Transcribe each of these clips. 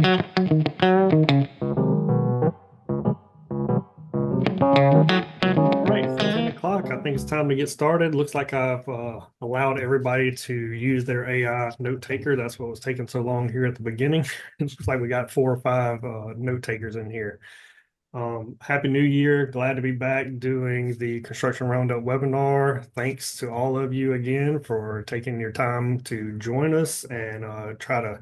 Right, it's 10 o'clock. I think it's time to get started. Looks like I've allowed everybody to use their AI note taker. That's what was taking so long here at the beginning. It looks like we got 4 or 5 note takers in here. Happy New Year. Glad to be back doing the Construction Roundup webinar. Thanks to all of you again for taking your time to join us and try to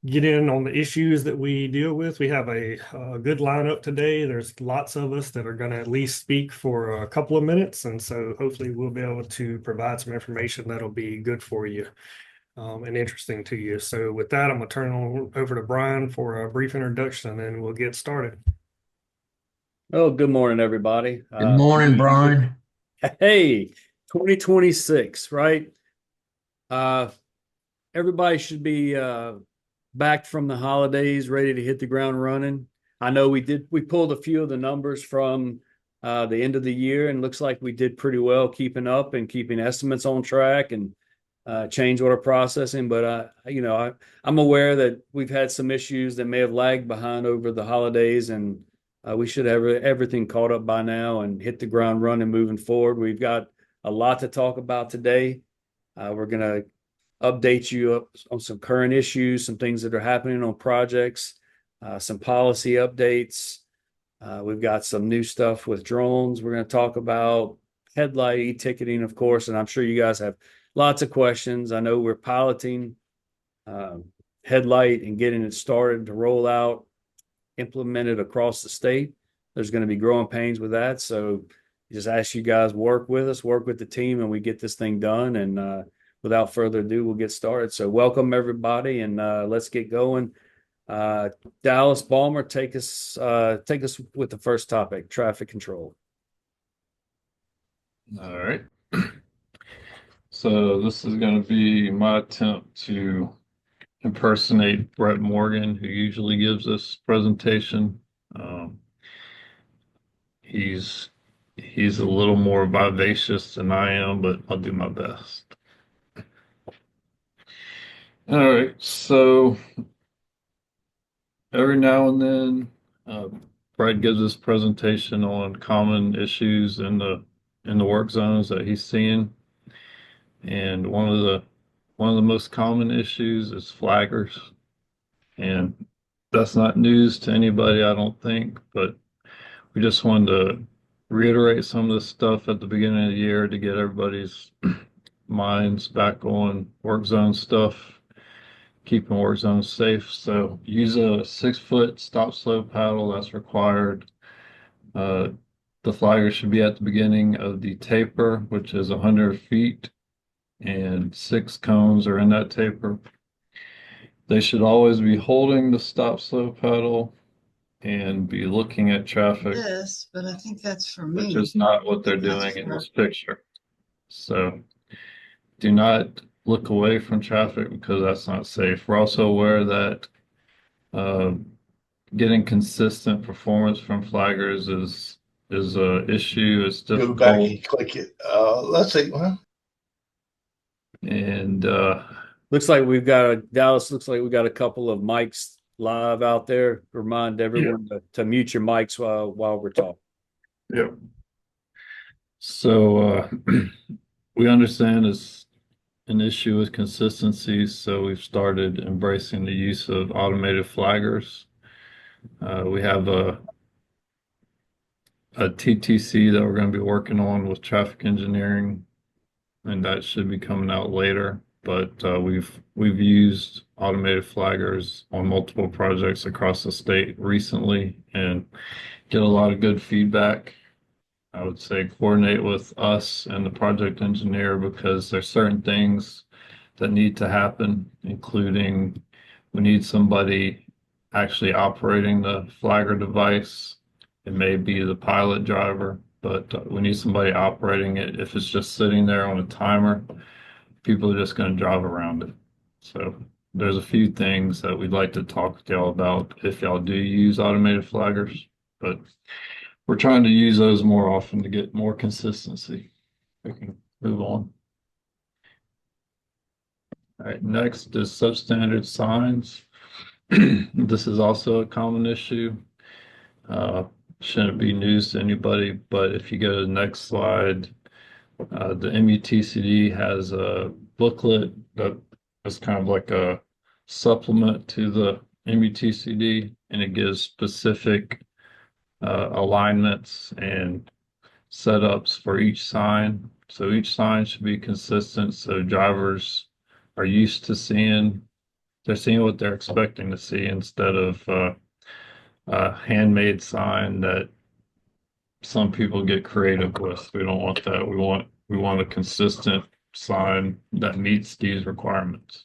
get in on the issues that we deal with. We have a good lineup today. There's lots of us that are going to at least speak for a couple of minutes. And so hopefully we'll be able to provide some information that'll be good for you and interesting to you. So with that, I'm going to turn on over to Brian for a brief introduction and we'll get started. Oh, good morning, everybody. Good morning, Brian. Hey, 2026, right? Uh, Everybody should be back from the holidays, ready to hit the ground running. I know we pulled a few of the numbers from the end of the year, and looks like we did pretty well keeping up and keeping estimates on track and change order processing. But I'm aware that we've had some issues that may have lagged behind over the holidays, and we should have everything caught up by now and hit the ground running moving forward. We've got a lot to talk about today. We're going to update you up on some current issues, some things that are happening on projects, some policy updates. We've got some new stuff with drones. We're going to talk about HeadLight e-ticketing, of course, and I'm sure you guys have lots of questions. I know we're piloting HeadLight and getting it started to roll out, implemented across the state. There's going to be growing pains with that. So just ask you guys work with us, work with the team, and we get this thing done. And without further ado, we'll get started. So welcome everybody, and let's get going. Dallas Balmer, take us with the first topic, traffic control. All right. So this is going to be my attempt to impersonate Brett Morgan, who usually gives this presentation. He's a little more vivacious than I am, but I'll do my best. All right, so every now and then, Brett gives this presentation on common issues in the work zones that he's seeing, and one of the most common issues is flaggers, and that's not news to anybody, I don't think, but we just wanted to reiterate some of the stuff at the beginning of the year to get everybody's minds back on work zone stuff, keeping work zones safe. So use a 6-foot stop slow paddle that's required. The flagger should be at the beginning of the taper, which is 100 feet, and 6 cones are in that taper. They should always be holding the stop slow pedal and be looking at traffic. Yes, but I think that's for me. Which is not what they're doing in this picture. So do not look away from traffic because that's not safe. We're also aware that getting consistent performance from flaggers is an issue. It's difficult. Go back and click it. Let's see. And Looks like we've got Dallas. Looks like we got a couple of mics live out there. Remind everyone to mute your mics while we're talking. yeah. So we understand it's an issue with consistency, so we've started embracing the use of automated flaggers. We have a TTC that we're going to be working on with traffic engineering, and that should be coming out later. But we've used automated flaggers on multiple projects across the state recently and get a lot of good feedback. I would say coordinate with us and the project engineer because there's certain things that need to happen, including we need somebody actually operating the flagger device. It may be the pilot driver, but we need somebody operating it. If it's just sitting there on a timer, people are just going to drive around it. So there's a few things that we'd like to talk to y'all about if y'all do use automated flaggers, but we're trying to use those more often to get more consistency. We can move on. All right, next is substandard signs. This is also a common issue. Uh, shouldn't be news to anybody, but if you go to the next slide, the MUTCD has a booklet that is kind of like a supplement to the MUTCD, and it gives specific alignments and setups for each sign. So each sign should be consistent so drivers are used to they're seeing what they're expecting to see instead of a handmade sign that some people get creative with. We don't want that. We want a consistent sign that meets these requirements.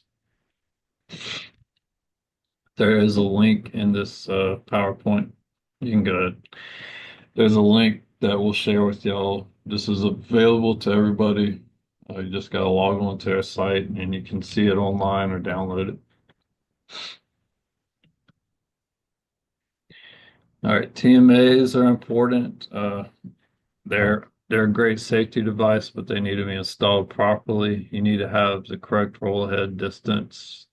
There is a link in this PowerPoint. You can go. There's a link that we'll share with y'all. This is available to everybody. You just got to log on to our site and you can see it online or download it. All right, TMAs are important. They're a great safety device, but they need to be installed properly. You need to have the correct roll-ahead distance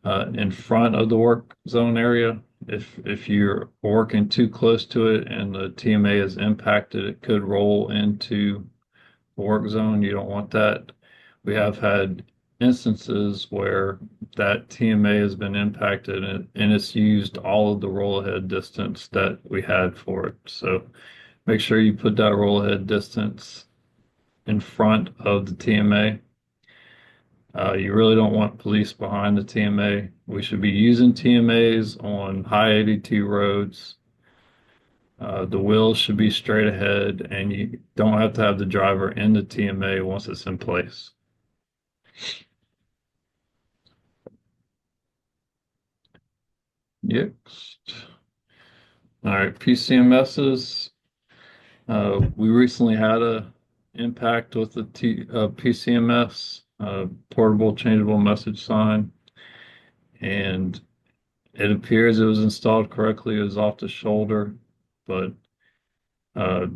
in front of the work zone area. If you're working too close to it and the TMA is impacted, it could roll into the work zone. You don't want that. We have had instances where that TMA has been impacted and it's used all of the roll ahead distance that we had for it. So make sure you put that roll ahead distance in front of the TMA. You really don't want police behind the TMA. We should be using TMAs on high ADT roads. The wheels should be straight ahead, and you don't have to have the driver in the TMA once it's in place. Next. All right, PCMSs. We recently had a impact with the PCMS, portable changeable message sign, and it appears it was installed correctly. It was off the shoulder, but uh,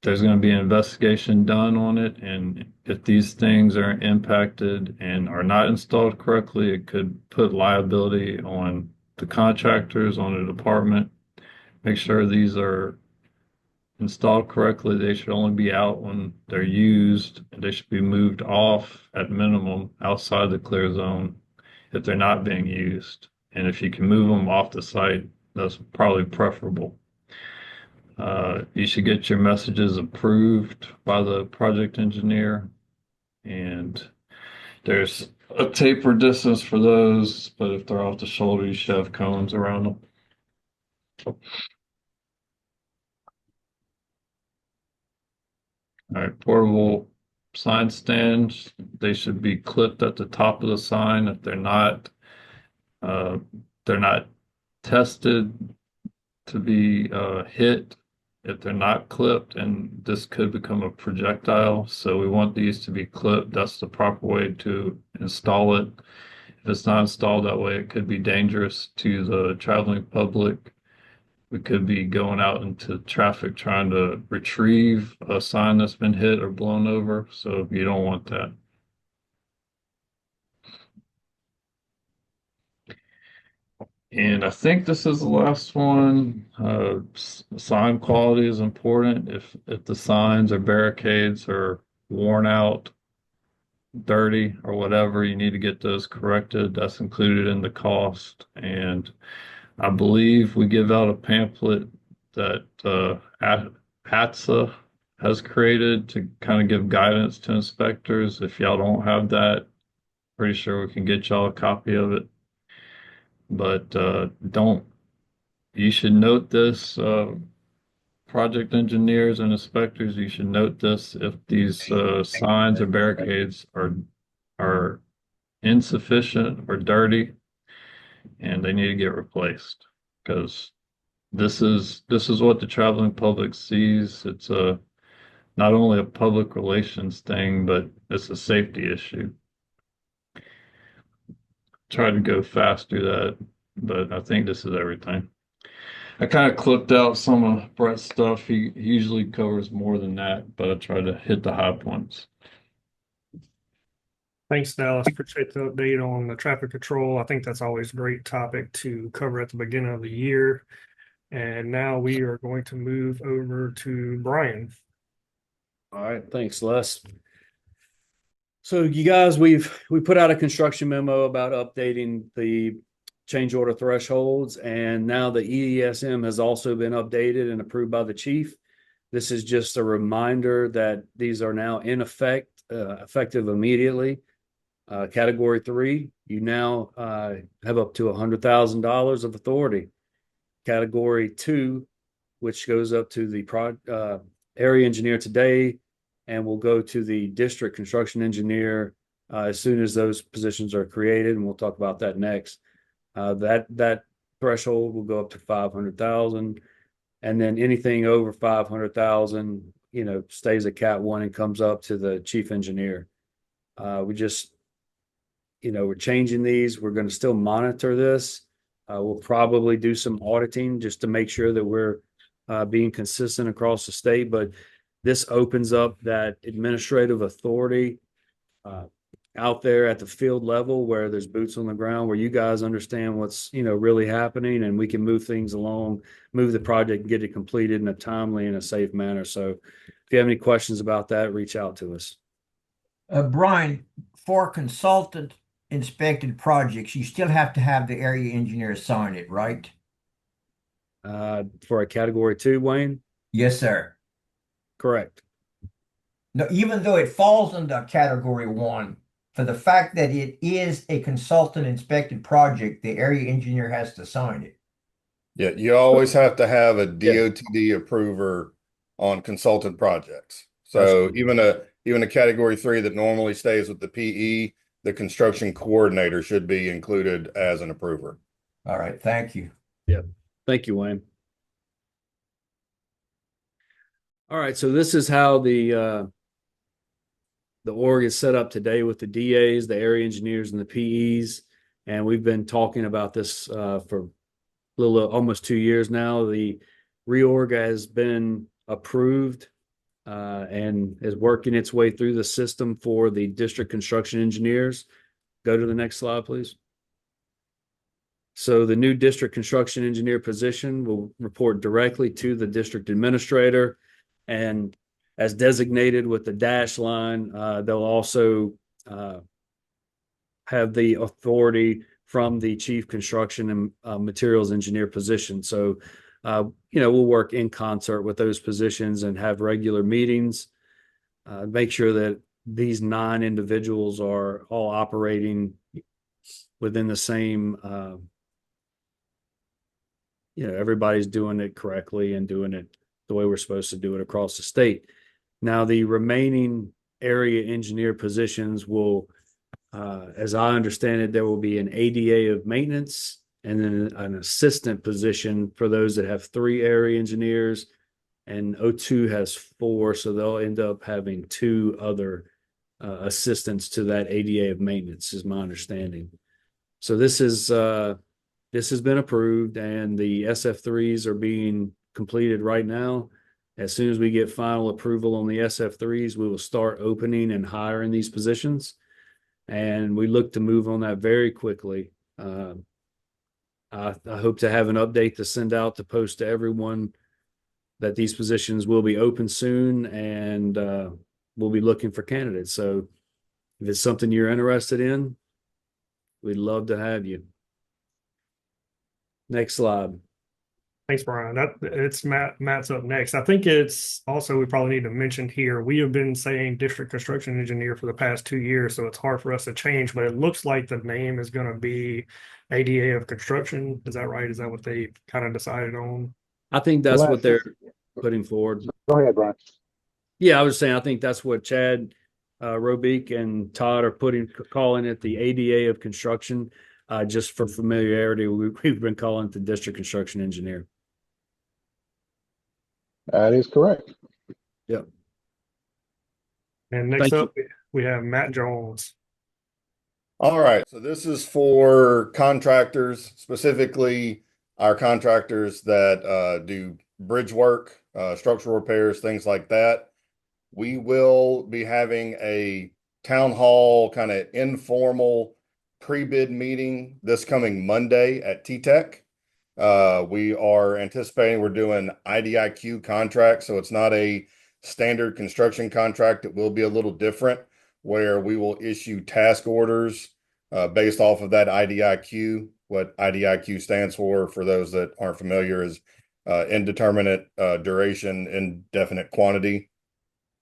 there's going to be an investigation done on it, and if these things are impacted and are not installed correctly, it could put liability on the contractors, on the department. Make sure these are installed correctly. They should only be out when they're used, and they should be moved off at minimum outside the clear zone if they're not being used. And if you can move them off the site, that's probably preferable. You should get your messages approved by the project engineer, and there's a taper distance for those, but if they're off the shoulder, you should have cones around them. All right, portable sign stands, they should be clipped at the top of the sign. If uh, they're not tested to be hit. If they're not clipped, and this could become a projectile, so we want these to be clipped. That's the proper way to install it. If it's not installed that way, it could be dangerous to the traveling public. We could be going out into traffic trying to retrieve a sign that's been hit or blown over, so you don't want that. And I think this is the last one. Sign quality is important. If the signs or barricades are worn out, dirty, or whatever, you need to get those corrected. That's included in the cost. And I believe we give out a pamphlet that ATSA has created to kind of give guidance to inspectors. If y'all don't have that, pretty sure we can get y'all a copy of it. But you should note this, project engineers and inspectors, you should note this if these signs or barricades are insufficient or dirty and they need to get replaced, because this is what the traveling public sees. It's not only a public relations thing, but it's a safety issue. Try to go fast through that, but I think this is everything. I kind of clipped out some of Brett's stuff. He usually covers more than that, but I tried to hit the high points. Thanks, Dallas. Appreciate the update on the traffic control. I think that's always a great topic to cover at the beginning of the year. And now we are going to move over to Brian. All right, thanks, Les. So you guys, we put out a construction memo about updating the change order thresholds, and now the EESM has also been updated and approved by the chief. This is just a reminder that these are now in effect, effective immediately. Category 3, you now have up to $100,000 of authority. Category 2, which goes up to the area engineer today, and will go to the district construction engineer as soon as those positions are created, and we'll talk about that next. That threshold will go up to 500,000, and then anything over 500,000, stays at Cat 1 and comes up to the chief engineer. We're changing these. We're going to still monitor this. We'll probably do some auditing just to make sure that we're being consistent across the state, but this opens up that administrative authority out there at the field level where there's boots on the ground, where you guys understand what's really happening, and we can move things along, move the project and get it completed in a timely and a safe manner. So if you have any questions about that, reach out to us. Brian, for consultant inspected projects, you still have to have the area engineer sign it, right? For a category 2, Wayne? Yes, sir. Correct. No, even though it falls under category 1, for the fact that it is a consultant inspected project, the area engineer has to sign it. Yeah, you always have to have a DOTD approver on consultant projects. So even a category 3 that normally stays with the PE, the construction coordinator should be included as an approver. All right, thank you. Yeah, thank you, Wayne. All right, so this is how the org is set up today with the DAs, the area engineers, and the PEs. And we've been talking about this for almost 2 years now. The reorg has been approved and is working its way through the system for the district construction engineers. Go to the next slide, please. So the new district construction engineer position will report directly to the district administrator, and as designated with the dash line, they'll also have the authority from the chief construction and materials engineer position. So, we'll work in concert with those positions and have regular meetings, make sure that these 9 individuals are all operating within the same, everybody's doing it correctly and doing it the way we're supposed to do it across the state. Now, the remaining area engineer positions will, as I understand it, there will be an ADA of maintenance and then an assistant position for those that have 3 area engineers, and O2 has 4, so they'll end up having 2 other assistants to that ADA of maintenance, is my understanding. So this has been approved, and the SF3s are being completed right now. As soon as we get final approval on the SF3s, we will start opening and hiring these positions, and we look to move on that very quickly. I hope to have an update to send out to post to everyone that these positions will be open soon, and we'll be looking for candidates. So if it's something you're interested in, we'd love to have you. Next slide. Thanks, Brian. It's Matt's up next. I think it's also, we probably need to mention here, we have been saying district construction engineer for the past 2 years, so it's hard for us to change, but it looks like the name is going to be ADA of construction. Is that right? Is that what they kind of decided on? I think that's what they're putting forward. Go ahead, Brian. Yeah, I was saying, I think that's what Chad Robeek and Todd are calling it the ADA of construction. Just for familiarity, we've been calling it the district construction engineer. That is correct. Yep. And next up, we have Matt Jones. All right, so this is for contractors, specifically our contractors that do bridge work, structural repairs, things like that. We will be having a town hall kind of informal pre-bid meeting this coming Monday at T-Tech. We are anticipating we're doing IDIQ contracts, so it's not a standard construction contract. It will be a little different, where we will issue task orders based off of that IDIQ. What IDIQ stands for those that aren't familiar, is indeterminate duration, indefinite quantity,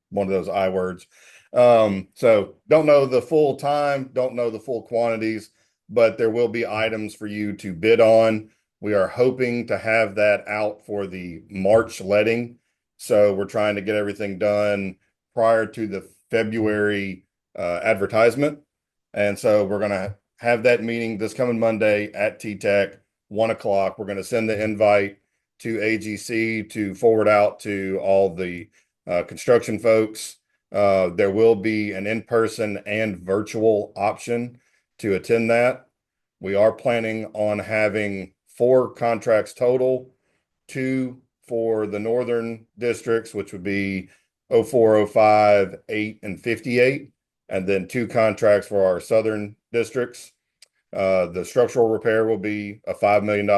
one of those I words. So don't know the full time, don't know the full quantities, but there will be items for you to bid on. We are hoping to have that out for the March letting. So we're trying to get everything done prior to the February advertisement. And so we're going to have that meeting this coming Monday at T-Tech, 1 o'clock. We're going to send the invite to AGC to forward out to all the construction folks. There will be an in-person and virtual option to attend that. We are planning on having 4 contracts total, 2 for the northern districts, which would be 04, 05, 8, and 58, and then 2 contracts for our southern districts. The structural repair will be a $5 million,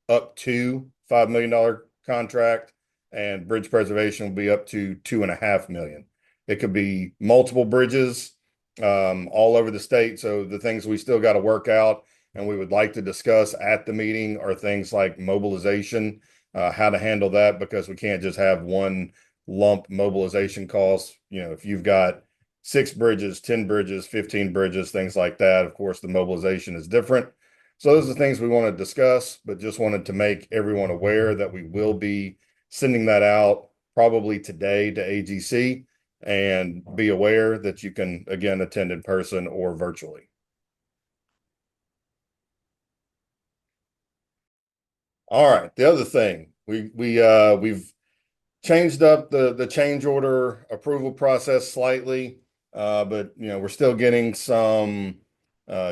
up to $5 million contract, and bridge preservation will be up to $2.5 million. It could be multiple bridges all over the state. So the things we still got to work out and we would like to discuss at the meeting are things like mobilization, how to handle that, because we can't just have one lump mobilization cost. You know, if you've got 6 bridges, 10 bridges, 15 bridges, things like that, of course, the mobilization is different. So those are the things we want to discuss, but just wanted to make everyone aware that we will be sending that out probably today to AGC, and be aware that you can, again, attend in person or virtually. All right. The other thing, we've changed up the change order approval process slightly, but you know, we're still getting some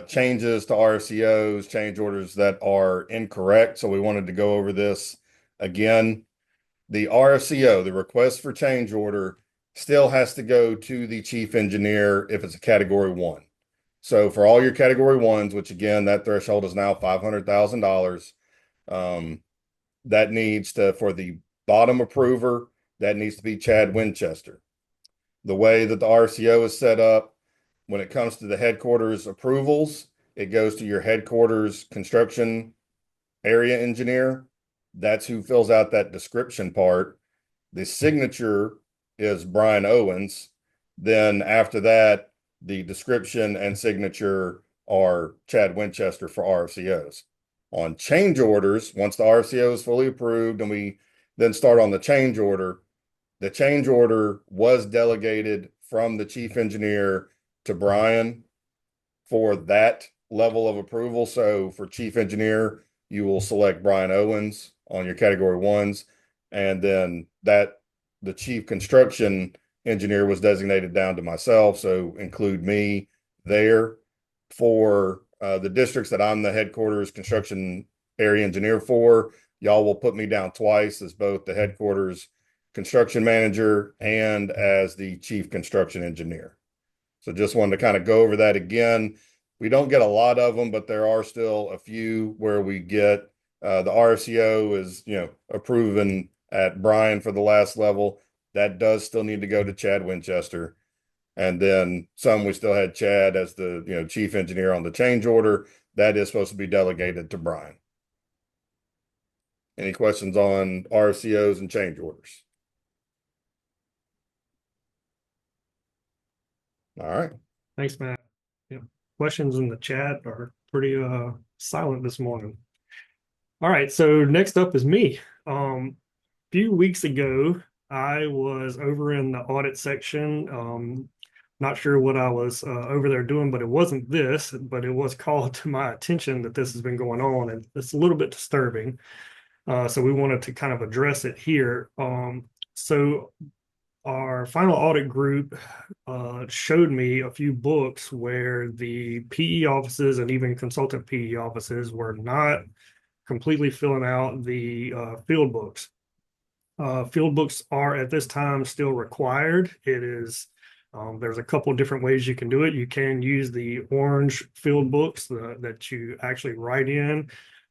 changes to RFCOs, change orders that are incorrect. So we wanted to go over this again. The RFCO, the request for change order, still has to go to the chief engineer if it's a category 1. So for all your category 1s, which again, that threshold is now $500,000, that needs to, for the bottom approver, that needs to be Chad Winchester. The way that the RCO is set up, when it comes to the headquarters approvals, it goes to your headquarters construction area engineer. That's who fills out that description part. The signature is Brian Owens. Then after that, the description and signature are Chad Winchester for RFCOs. On change orders, once the RFCO is fully approved and we then start on the change order was delegated from the chief engineer to Brian for that level of approval. So for chief engineer, you will select Brian Owens on your category 1s. And then the chief construction engineer was designated down to myself. So include me there. For the districts that I'm the headquarters construction area engineer for, y'all will put me down twice as both the headquarters construction manager and as the chief construction engineer. So just wanted to kind of go over that again. We don't get a lot of them, but there are still a few where we get the RFCO is, you know, approving at Brian for the last level. That does still need to go to Chad Winchester. And then some, we still had Chad as the, you know, chief engineer on the change order. That is supposed to be delegated to Brian. Any questions on RFCOs and change orders? All right. Thanks, Matt. Yeah. Questions in the chat are pretty silent this morning. All right, so next up is me. Few weeks ago, I was over in the audit section. Not sure what I was over there doing, but it wasn't this, but it was called to my attention that this has been going on, and it's a little bit disturbing. So we wanted to kind of address it here. So our final audit group showed me a few books where the PE offices and even consultant PE offices were not completely filling out the field books. Field books are at this time still required. It is There's a couple different ways you can do it. You can use the orange field books that you actually write in,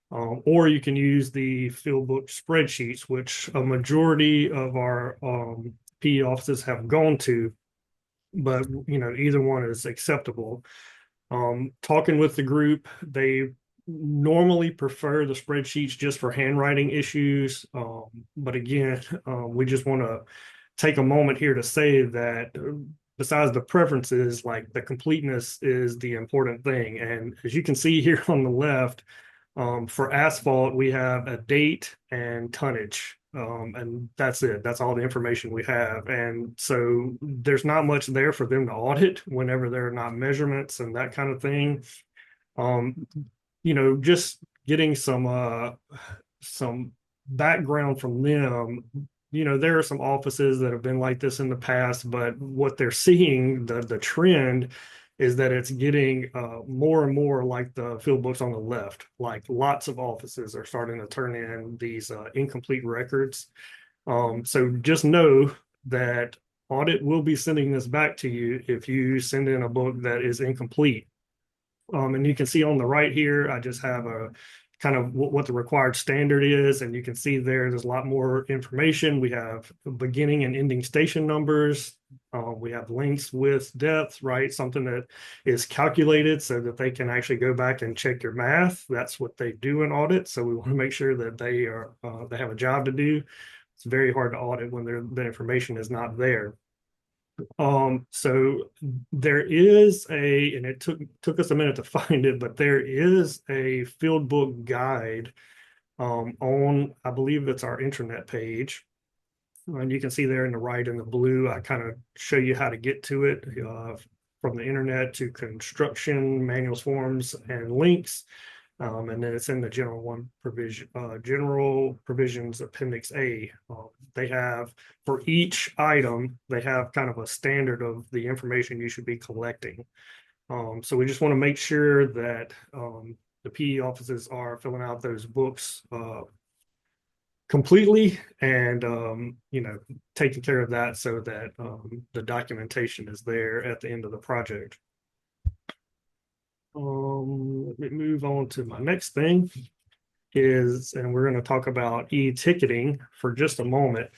or you can use the field book spreadsheets, which a majority of our PE offices have gone to, but either one is acceptable. Talking with the group, they normally prefer the spreadsheets just for handwriting issues. But again, we just want to take a moment here to say that besides the preferences, like the completeness is the important thing. And as you can see here on the left, for asphalt, we have a date and tonnage. And that's it. That's all the information we have. And so there's not much there for them to audit whenever there are not measurements and that kind of thing. Um, just getting some background from them. There are some offices that have been like this in the past, but what they're seeing, the trend is that it's getting more and more like the field books on the left. Like lots of offices are starting to turn in these incomplete records. So just know that audit will be sending this back to you if you send in a book that is incomplete. And you can see on the right here, I just have a kind of what the required standard is. And you can see there's a lot more information. We have beginning and ending station numbers. We have lengths, width, depth, right? Something that is calculated so that they can actually go back and check your math. That's what they do in audit. So we want to make sure that they have a job to do. It's very hard to audit when the information is not there. So there is and it took us a minute to find it, but there is a field book guide on, I believe it's our intranet page. And you can see there in the right in the blue, I kind of show you how to get to it from the internet to construction, manuals, forms, and links. And then it's in the general provisions appendix A. They have for each item, they have kind of a standard of the information you should be collecting. So we just want to make sure that the PE offices are filling out those books completely and taking care of that so that the documentation is there at the end of the project. Let me move on to my next thing and we're going to talk about e-ticketing for just a moment.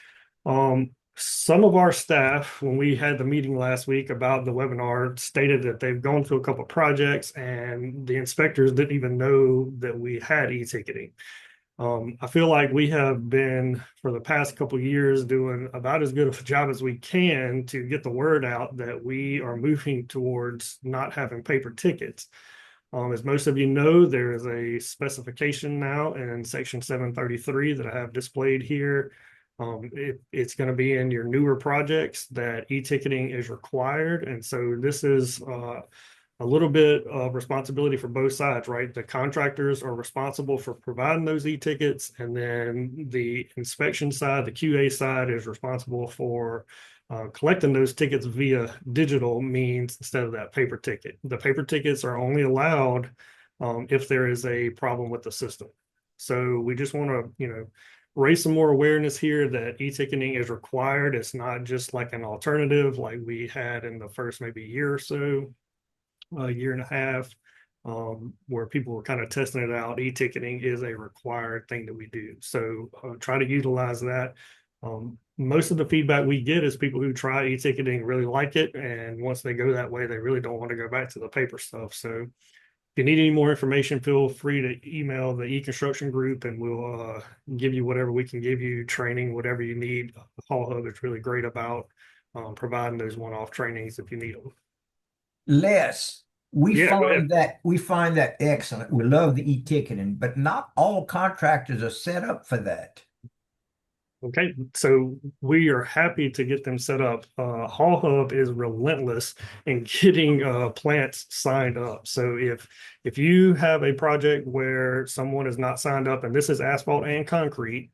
Some of our staff, when we had the meeting last week about the webinar, stated that they've gone through a couple of projects and the inspectors didn't even know that we had e-ticketing. I feel like we have been, for the past couple of years, doing about as good of a job as we can to get the word out that we are moving towards not having paper tickets. As most of you know, there is a specification now in section 733 that I have displayed here. It's going to be in your newer projects that e-ticketing is required. And so this is a little bit of responsibility for both sides, right? The contractors are responsible for providing those e-tickets, and then the inspection side, the QA side, is responsible for collecting those tickets via digital means instead of that paper ticket. The paper tickets are only allowed if there is a problem with the system. So we just want to, raise some more awareness here that e-ticketing is required. It's not just like an alternative like we had in the first maybe year or so. A year and a half, where people were kind of testing it out. E-ticketing is a required thing that we do. So try to utilize that. Most of the feedback we get is people who try e-ticketing really like it. And once they go that way, they really don't want to go back to the paper stuff. So if you need any more information, feel free to email the e-construction group and we'll give you whatever we can give you, training, whatever you need. Hall Hub is really great about providing those one-off trainings if you need them. Les, Yeah, we find that excellent. We love the e-ticketing, but not all contractors are set up for that. Okay, so we are happy to get them set up. Hall Hub is relentless in getting plants signed up. So if you have a project where someone is not signed up, and this is asphalt and concrete,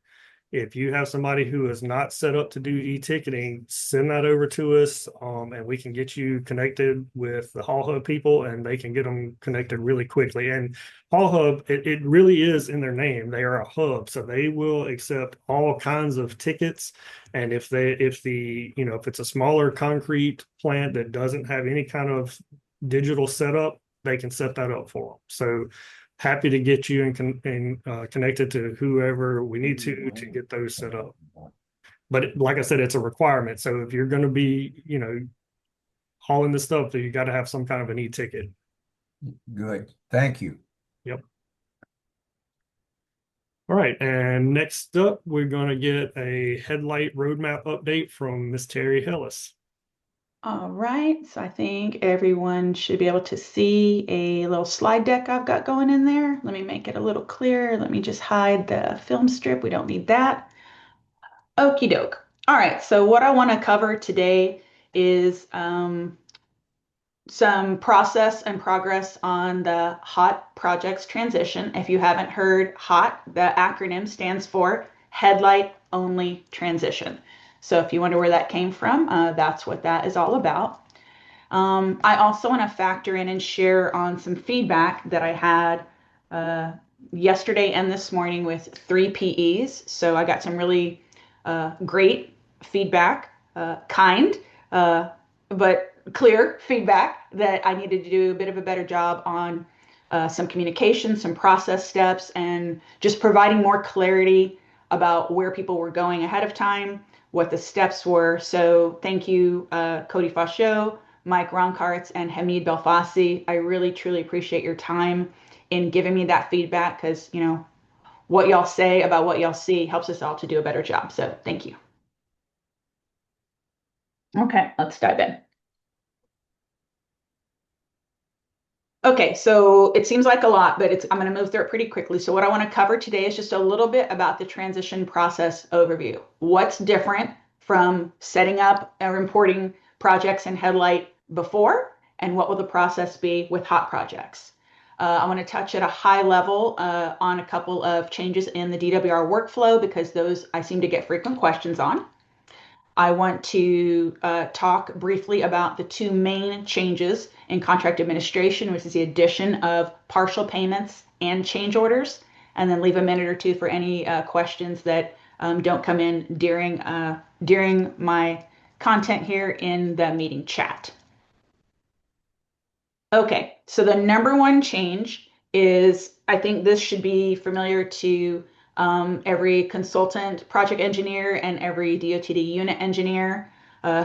If you have somebody who is not set up to do e-ticketing, send that over to us, and we can get you connected with the Hall Hub people, and they can get them connected really quickly. And Hall Hub, it really is in their name. They are a hub, so they will accept all kinds of tickets. And if it's a smaller concrete plant that doesn't have any kind of digital setup, they can set that up for them. So happy to get you connected to whoever we need to get those set up. But like I said, it's a requirement. So if you're going to be, hauling this stuff, you got to have some kind of an e-ticket. Good. Thank you. Yep. All right. And next up, we're going to get a HeadLight roadmap update from Miss Terry Hillis. All right, so I think everyone should be able to see a little slide deck I've got going in there. Let me make it a little clearer. Let me just hide the film strip. We don't need that. Okie doke. All right, so what I want to cover today is some process and progress on the HOT projects transition. If you haven't heard HOT, the acronym stands for Headlight Only Transition. So if you wonder where that came from, that's what that is all about. I also want to factor in and share on some feedback that I had yesterday and this morning with 3 PEs. So I got some really great feedback, kind, but clear feedback that I needed to do a bit of a better job on some communication, some process steps, and just providing more clarity about where people were going ahead of time, what the steps were. So thank you, Cody Fauchot, Mike Ronkarts, and Hamid Belfassi. I really, truly appreciate your time in giving me that feedback, because, what y'all say about what y'all see helps us all to do a better job. So thank you. Okay, let's dive in. Okay, so it seems like a lot, but I'm going to move through it pretty quickly. So what I want to cover today is just a little bit about the transition process overview. What's different from setting up and importing projects in HeadLight before, and what will the process be with HOT projects? I want to touch at a high level on a couple of changes in the DWR workflow, because those I seem to get frequent questions on. I want to talk briefly about the 2 main changes in contract administration, which is the addition of partial payments and change orders, and then leave a minute or two for any questions that don't come in during my content here in the meeting chat. Okay, so the number 1 change is, I think this should be familiar to every consultant, project engineer, and every DOTD unit engineer.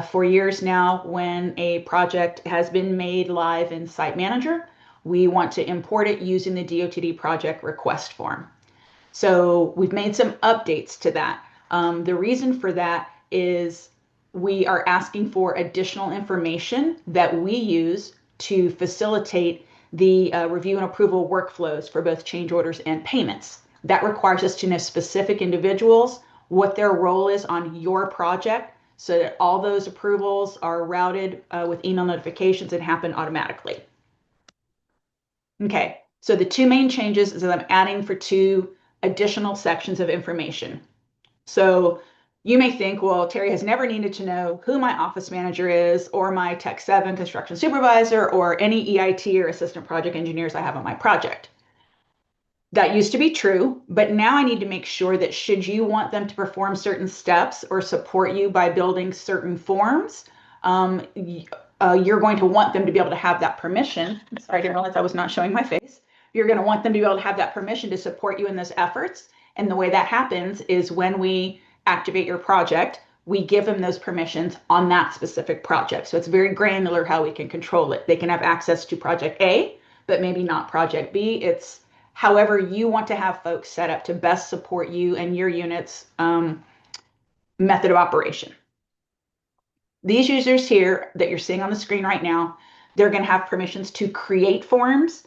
For years now, when a project has been made live in Site Manager, we want to import it using the DOTD project request form. So we've made some updates to that. The reason for that is we are asking for additional information that we use to facilitate the review and approval workflows for both change orders and payments. That requires us to know specific individuals, what their role is on your project, so that all those approvals are routed with email notifications and happen automatically. Okay, so the 2 main changes is that I'm adding for 2 additional sections of information. So you may think, well, Terry has never needed to know who my office manager is, or my Tech 7 construction supervisor, or any EIT or assistant project engineers I have on my project. That used to be true, but now I need to make sure that should you want them to perform certain steps or support you by building certain forms, you're going to want them to be able to have that permission. Sorry, I didn't realize I was not showing my face. You're going to want them to be able to have that permission to support you in those efforts. And the way that happens is when we activate your project, we give them those permissions on that specific project. So it's very granular how we can control it. They can have access to project A, but maybe not project B. It's however you want to have folks set up to best support you and your unit's method of operation. These users here that you're seeing on the screen right now, they're going to have permissions to create forms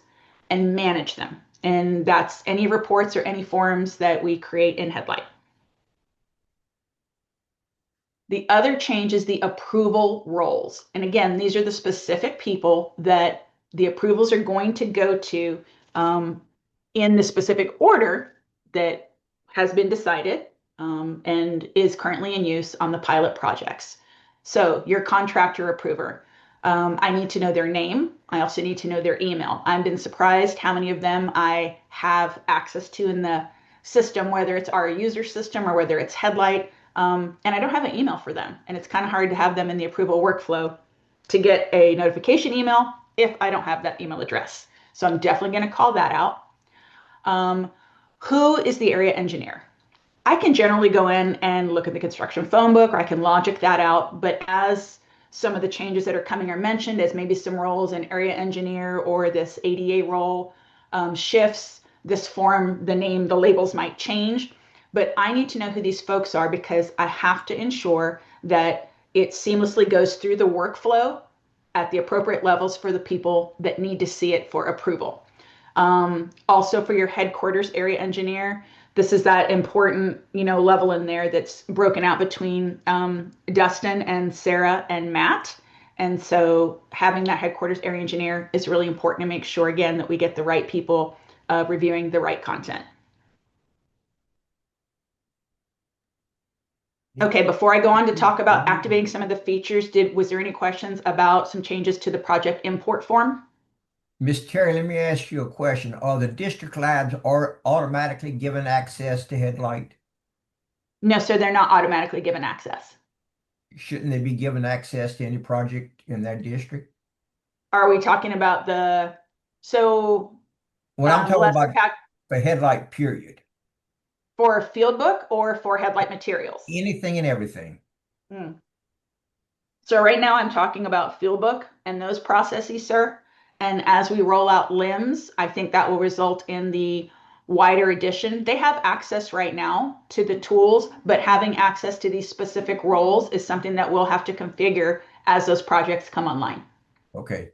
and manage them. And that's any reports or any forms that we create in HeadLight. The other change is the approval roles. And again, these are the specific people that the approvals are going to go to in the specific order that has been decided. and is currently in use on the pilot projects. So your contractor approver, I need to know their name. I also need to know their email. I've been surprised how many of them I have access to in the system, whether it's our user system or whether it's HeadLight, and I don't have an email for them. And it's kind of hard to have them in the approval workflow to get a notification email if I don't have that email address. So I'm definitely going to call that out. Who is the area engineer? I can generally go in and look at the construction phone book, or I can logic that out. But as some of the changes that are coming are mentioned, as maybe some roles in area engineer or this ADA role shifts, this form, the name, the labels might change. But I need to know who these folks are because I have to ensure that it seamlessly goes through the workflow at the appropriate levels for the people that need to see it for approval. Also for your headquarters area engineer, this is that important, level in there that's broken out between Dustin and Sarah and Matt. And so having that headquarters area engineer is really important to make sure, again, that we get the right people reviewing the right content. Okay, before I go on to talk about activating some of the features, was there any questions about some changes to the project import form? Miss Terry, let me ask you a question. Are the district labs automatically given access to HeadLight? No, sir, they're not automatically given access. Shouldn't they be given access to any project in that district? Are we talking about I'm talking about for HeadLight, period. For field book or for HeadLight materials? Anything and everything. So right now I'm talking about field book and those processes, sir. And as we roll out limbs, I think that will result in the wider edition. They have access right now to the tools, but having access to these specific roles is something that we'll have to configure as those projects come online. Okay.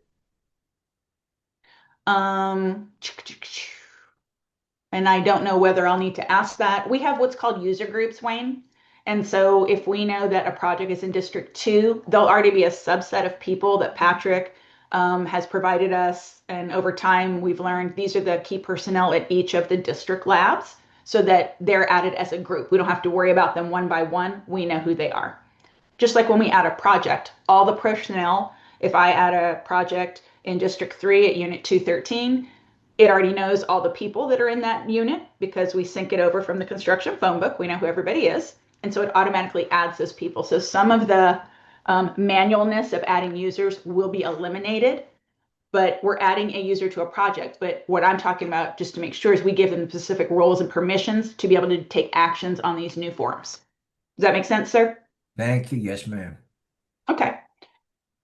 And I don't know whether I'll need to ask that. We have what's called user groups, Wayne. And so if we know that a project is in District 2, there'll already be a subset of people that Patrick has provided us. And over time, we've learned these are the key personnel at each of the district labs so that they're added as a group. We don't have to worry about them one by one. We know who they are. Just like when we add a project, all the personnel, if I add a project in District 3 at Unit 213, it already knows all the people that are in that unit because we sync it over from the construction phone book. We know who everybody is. And so it automatically adds those people. So some of the manualness of adding users will be eliminated, but we're adding a user to a project. But what I'm talking about, just to make sure, is we give them specific roles and permissions to be able to take actions on these new forms. Does that make sense, sir? Thank you. Yes, ma'am. Okay.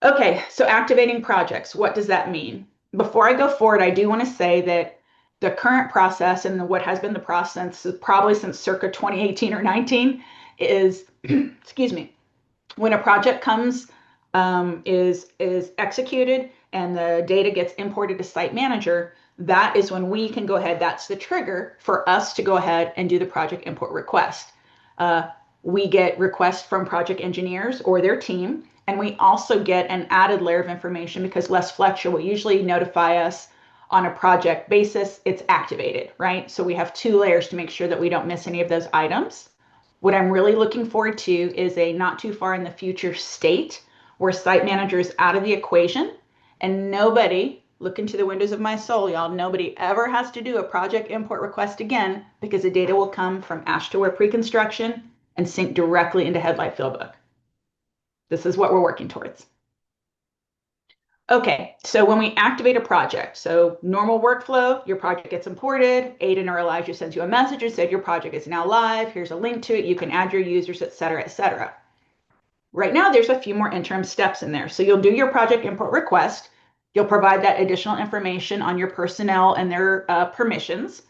Okay, so activating projects, what does that mean? Before I go forward, I do want to say that the current process and what has been the process probably since circa 2018 or 19 is, excuse me, when a project comes, is executed and the data gets imported to Site Manager, that is when we can go ahead, that's the trigger for us to go ahead and do the project import request. We get requests from project engineers or their team, and we also get an added layer of information because Les Fletcher will usually notify us on a project basis, it's activated, right? So we have two layers to make sure that we don't miss any of those items. What I'm really looking forward to is a not too far in the future state where Site Manager is out of the equation and nobody, look into the windows of my soul, y'all, nobody ever has to do a project import request again because the data will come from Ashtore pre-construction and sync directly into HeadLight Fieldbook. This is what we're working towards. Okay, so when we activate a project, so normal workflow, your project gets imported, Aiden or Elijah sends you a message and said your project is now live, here's a link to it, you can add your users, et cetera, et cetera. Right now, there's a few more interim steps in there. So you'll do your project import request, you'll provide that additional information on your personnel and their permissions.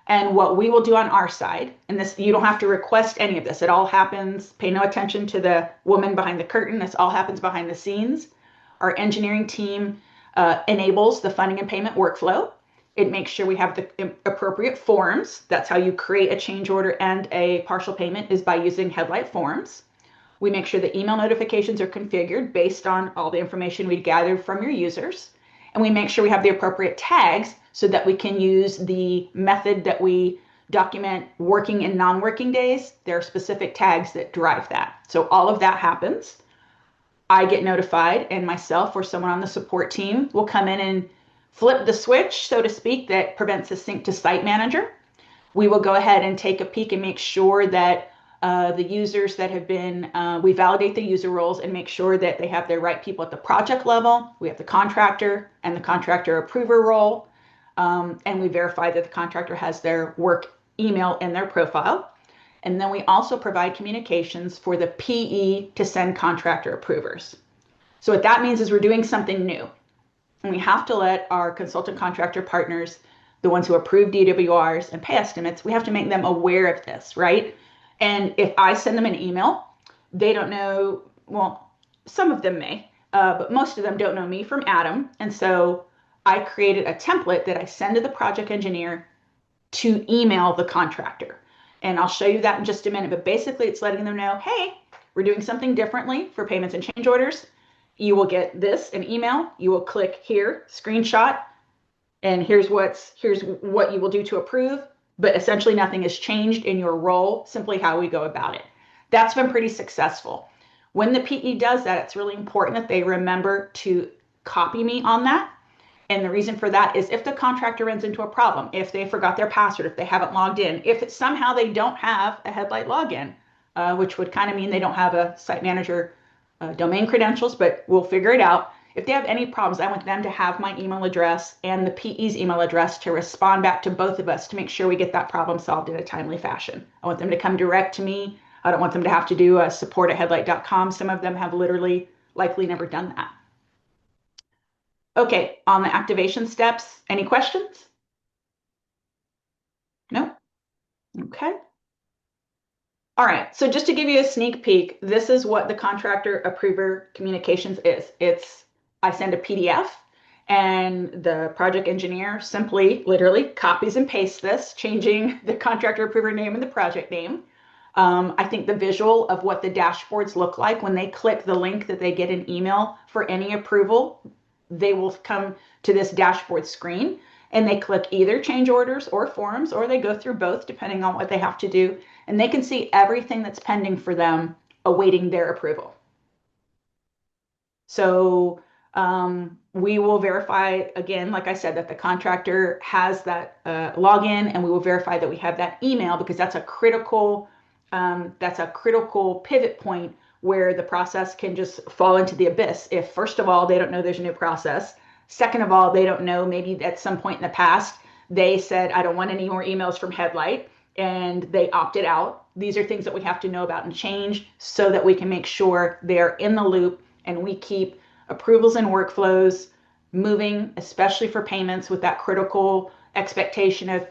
And what we will do on our side, and this, you don't have to request any of this. It all happens, pay no attention to the woman behind the curtain. This all happens behind the scenes. Our engineering team enables the funding and payment workflow. It makes sure we have the appropriate forms. That's how you create a change order and a partial payment is by using HeadLight forms. We make sure the email notifications are configured based on all the information we gathered from your users. And we make sure we have the appropriate tags so that we can use the method that we document working and non-working days, there are specific tags that drive that. So all of that happens. I get notified, and myself or someone on the support team will come in and flip the switch, so to speak, that prevents a sync to site manager. We will go ahead and take a peek and make sure that the users that have been, we validate the user roles and make sure that they have their right people at the project level. We have the contractor and the contractor approver role, and we verify that the contractor has their work email in their profile. And then we also provide communications for the PE to send contractor approvers. So what that means is we're doing something new. And we have to let our consultant contractor partners, the ones who approve DWRs and pay estimates, we have to make them aware of this, right? And if I send them an email, they don't know, well, some of them may, but most of them don't know me from Adam. And so I created a template that I send to the project engineer to email the contractor. And I'll show you that in just a minute. But basically, it's letting them know, hey, we're doing something differently for payments and change orders. You will get this, an email. You will click here, screenshot, and here's what you will do to approve. But essentially, nothing has changed in your role, simply how we go about it. That's been pretty successful. When the PE does that, it's really important that they remember to copy me on that. And the reason for that is if the contractor runs into a problem, if they forgot their password, if they haven't logged in, if somehow they don't have a HeadLight login, which would kind of mean they don't have a site manager domain credentials, but we'll figure it out. If they have any problems, I want them to have my email address and the PE's email address to respond back to both of us to make sure we get that problem solved in a timely fashion. I want them to come direct to me. I don't want them to have to do a support at headlight.com. Some of them have literally likely never done that. Okay, on the activation steps, any questions? No? Okay. All right, so just to give you a sneak peek, this is what the contractor approver communications is. I send a PDF and the project engineer simply, literally copies and pastes this, changing the contractor approver name and the project name. I think the visual of what the dashboards look like when they click the link that they get an email for any approval, they will come to this dashboard screen and they click either change orders or forms, or they go through both depending on what they have to do. And they can see everything that's pending for them awaiting their approval. So we will verify, again, like I said, that the contractor has that login, and we will verify that we have that email, because that's a critical pivot point where the process can just fall into the abyss. If, first of all, they don't know there's a new process. Second of all, they don't know, maybe at some point in the past, they said, I don't want any more emails from HeadLight, and they opted out. These are things that we have to know about and change so that we can make sure they're in the loop and we keep approvals and workflows moving, especially for payments, with that critical expectation of,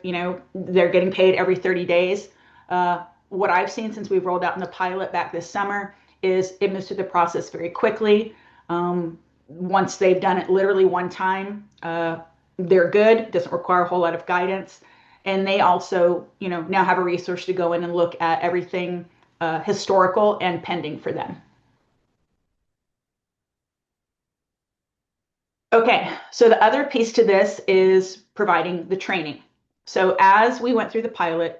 they're getting paid every 30 days. What I've seen since we've rolled out in the pilot back this summer is it moves through the process very quickly. Once they've done it literally one time, they're good. Doesn't require a whole lot of guidance. And they also, now have a resource to go in and look at everything historical and pending for them. Okay, so the other piece to this is providing the training. So as we went through the pilot,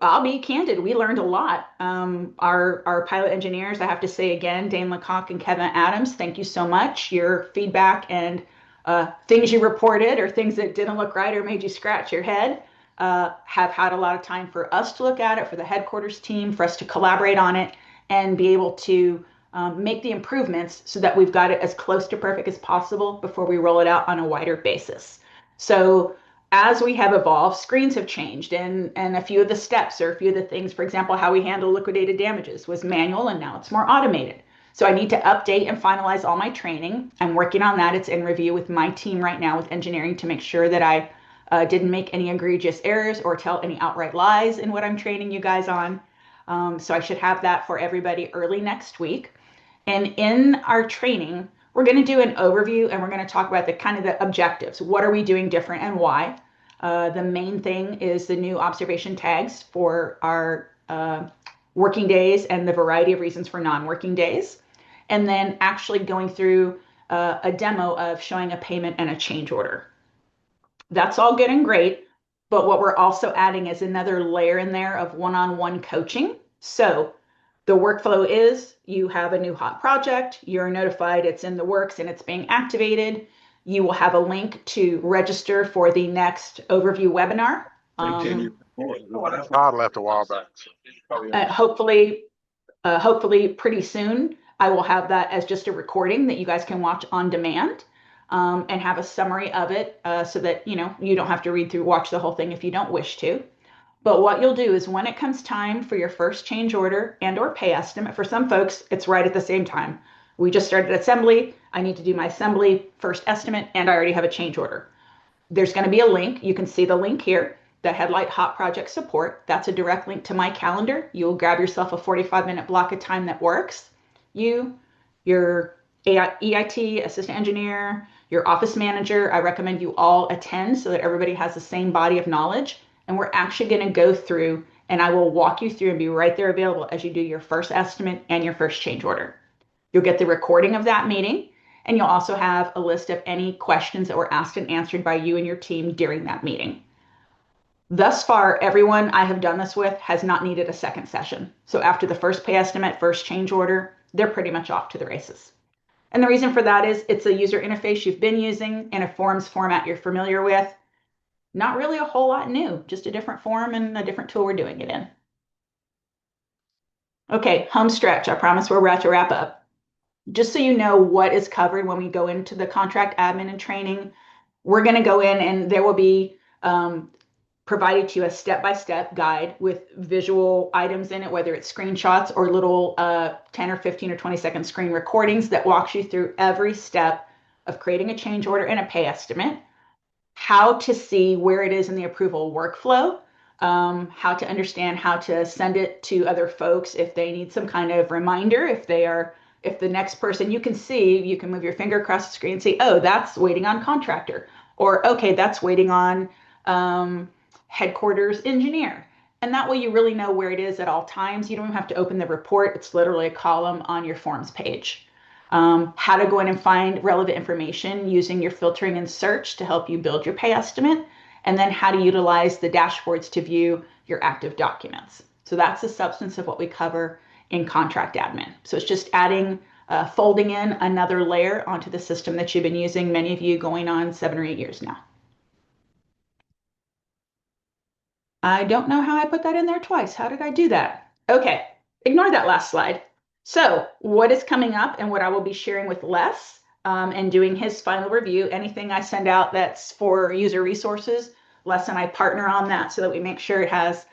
I'll be candid, we learned a lot. Our pilot engineers, I have to say again, Dane Lecoq and Kevin Adams, thank you so much. Your feedback and things you reported or things that didn't look right or made you scratch your head have had a lot of time for us to look at it, for the headquarters team, for us to collaborate on it and be able to make the improvements so that we've got it as close to perfect as possible before we roll it out on a wider basis. So as we have evolved, screens have changed, and a few of the steps or a few of the things, for example, how we handle liquidated damages was manual and now it's more automated. So I need to update and finalize all my training. I'm working on that. It's in review with my team right now with engineering to make sure that I didn't make any egregious errors or tell any outright lies in what I'm training you guys on. So I should have that for everybody early next week. And in our training, we're going to do an overview and we're going to talk about the objectives. What are we doing different and why? The main thing is the new observation tags for our working days and the variety of reasons for non-working days. And then actually going through a demo of showing a payment and a change order. That's all good and great. But what we're also adding is another layer in there of one-on-one coaching. So the workflow is you have a new hot project, you're notified it's in the works and it's being activated. You will have a link to register for the next overview webinar. Todd left a while back. Hopefully pretty soon, I will have that as just a recording that you guys can watch on demand, and have a summary of it, so that, you don't have to watch the whole thing if you don't wish to. But what you'll do is when it comes time for your first change order and or pay estimate, for some folks, it's right at the same time. We just started assembly. I need to do my assembly first estimate, and I already have a change order. There's going to be a link. You can see the link here, the HeadLight Hot Project Support. That's a direct link to my calendar. You'll grab yourself a 45-minute block of time that works. You, your EIT, assistant engineer, your office manager, I recommend you all attend so that everybody has the same body of knowledge. And we're actually going to go through, and I will walk you through and be right there available as you do your first estimate and your first change order. You'll get the recording of that meeting, and you'll also have a list of any questions that were asked and answered by you and your team during that meeting. Thus far, everyone I have done this with has not needed a second session. So after the first pay estimate, first change order, they're pretty much off to the races. And the reason for that is it's a user interface you've been using in a forms format you're familiar with. Not really a whole lot new, just a different form and a different tool we're doing it in. Okay, home stretch. I promise we're about to wrap up. Just so you know what is covered when we go into the contract admin and training, we're going to go in and there will be provided to you a step-by-step guide with visual items in it, whether it's screenshots or little 10 or 15 or 20-second screen recordings that walks you through every step of creating a change order and a pay estimate, how to see where it is in the approval workflow, how to understand how to send it to other folks if they need some kind of reminder, if the next person you can see, you can move your finger across the screen and say, oh, that's waiting on contractor, or okay, that's waiting on headquarters engineer. And that way you really know where it is at all times. You don't even have to open the report. It's literally a column on your forms page. How to go in and find relevant information using your filtering and search to help you build your pay estimate, and then how to utilize the dashboards to view your active documents. So that's the substance of what we cover in contract admin. So it's just adding, folding in another layer onto the system that you've been using, many of you going on 7 or 8 years now. I don't know how I put that in there twice. How did I do that? Okay, ignore that last slide. So what is coming up and what I will be sharing with Les and doing his final review, anything I send out that's for user resources, Les and I partner on that so that we make sure it has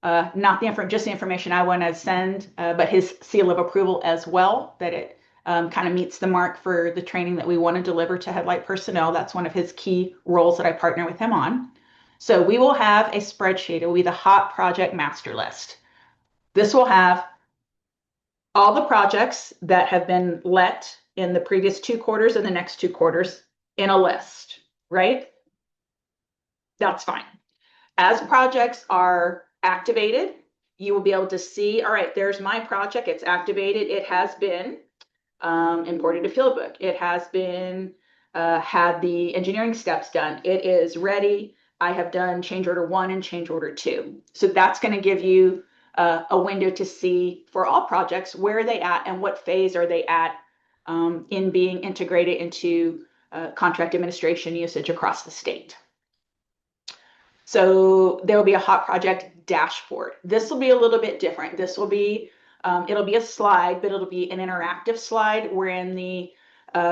not just the information I want to send, but his seal of approval as well, that it kind of meets the mark for the training that we want to deliver to HeadLight personnel. That's one of his key roles that I partner with him on. So we will have a spreadsheet. It will be the hot project master list. This will have all the projects that have been let in the previous 2 quarters and the next 2 quarters in a list, right? That's fine. As projects are activated, you will be able to see, all right, there's my project. It's activated. It has been imported to Fieldbook. It has been had the engineering steps done. It is ready. I have done change order 1 and change order 2. So that's going to give you a window to see for all projects, where are they at and what phase are they at in being integrated into contract administration usage across the state. So there will be a hot project dashboard. This will be a little bit different. This will be, it'll be a slide, but it'll be an interactive slide wherein the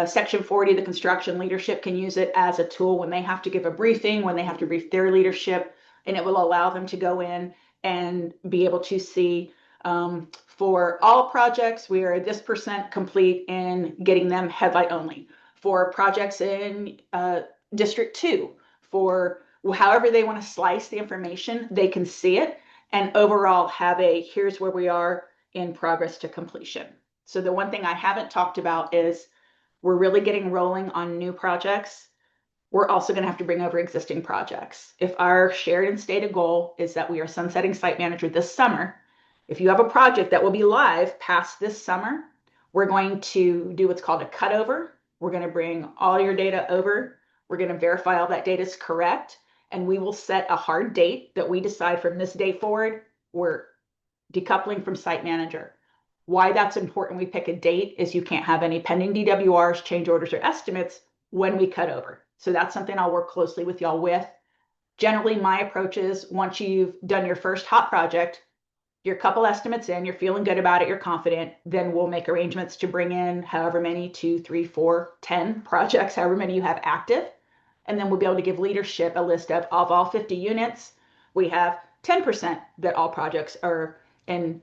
Section 40, the construction leadership can use it as a tool when they have to give a briefing, when they have to brief their leadership, and it will allow them to go in and be able to see for all projects, we are this % complete in getting them HeadLight only. For projects in District 2, for however they want to slice the information, they can see it and overall have a here's where we are in progress to completion. So the one thing I haven't talked about is we're really getting rolling on new projects. We're also going to have to bring over existing projects. If our shared and stated goal is that we are sunsetting Site Manager this summer, if you have a project that will be live past this summer, we're going to do what's called a cutover. We're going to bring all your data over. We're going to verify all that data is correct. and we will set a hard date that we decide from this day forward, we're decoupling from site manager. Why that's important, we pick a date, is you can't have any pending DWRs, change orders, or estimates when we cut over. So that's something I'll work closely with y'all with. Generally, my approach is once you've done your first hot project, your couple estimates in, you're feeling good about it, you're confident, then we'll make arrangements to bring in however many, 2, 3, 4, 10 projects, however many you have active. And then we'll be able to give leadership a list of all 50 units. We have 10% that all projects are in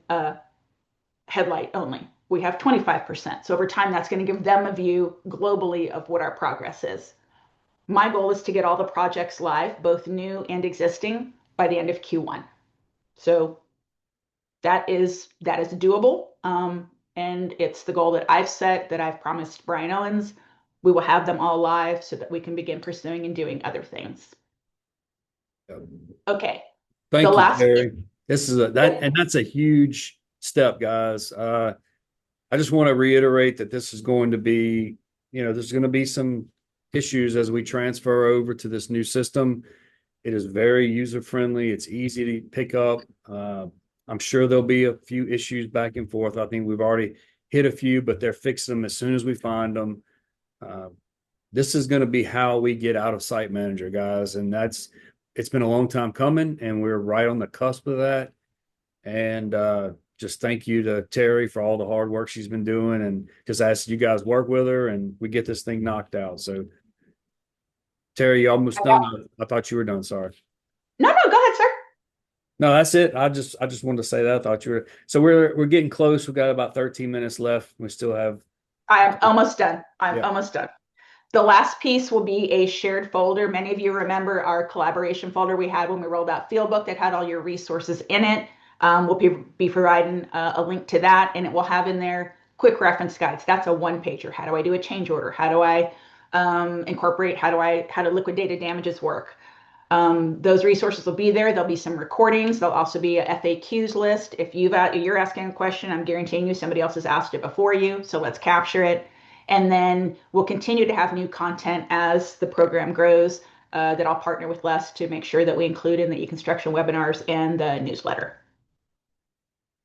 HeadLight only. We have 25%. So over time, that's going to give them a view globally of what our progress is. My goal is to get all the projects live, both new and existing, by the end of Q1. So that is doable. And it's the goal that I've set, that I've promised Brian Owens. We will have them all live so that we can begin pursuing and doing other things. Okay. Thank The you, last- Terry. This is that's a huge step, guys. I just want to reiterate that this is going to be, there's going to be some issues as we transfer over to this new system. It is very user friendly. It's easy to pick up. I'm sure there'll be a few issues back and forth. I think we've already hit a few, but they're fixing them as soon as we find them. This is going to be how we get out of site manager, guys. And it's been a long time coming, and we're right on the cusp of that. And just thank you to Terry for all the hard work she's been doing, and just ask you guys work with her and we get this thing knocked out. So Terry, you almost done. I thought you were done. Sorry. No, go ahead, sir. No, that's it. I just wanted to say that. I thought you were. So we're getting close. We've got about 13 minutes left. We still have. I'm almost done. Yeah. Almost done. The last piece will be a shared folder. Many of you remember our collaboration folder we had when we rolled out Fieldbook that had all your resources in it. We'll be providing a link to that, and it will have in there quick reference guides. That's a one-pager. How do I do a change order? How do I incorporate? How do liquidated damages work? Those resources will be there. There'll be some recordings. There'll also be a FAQs list. If you're asking a question, I'm guaranteeing you somebody else has asked it before you. So let's capture it. And then we'll continue to have new content as the program grows that I'll partner with Les to make sure that we include in the e-construction webinars and the newsletter.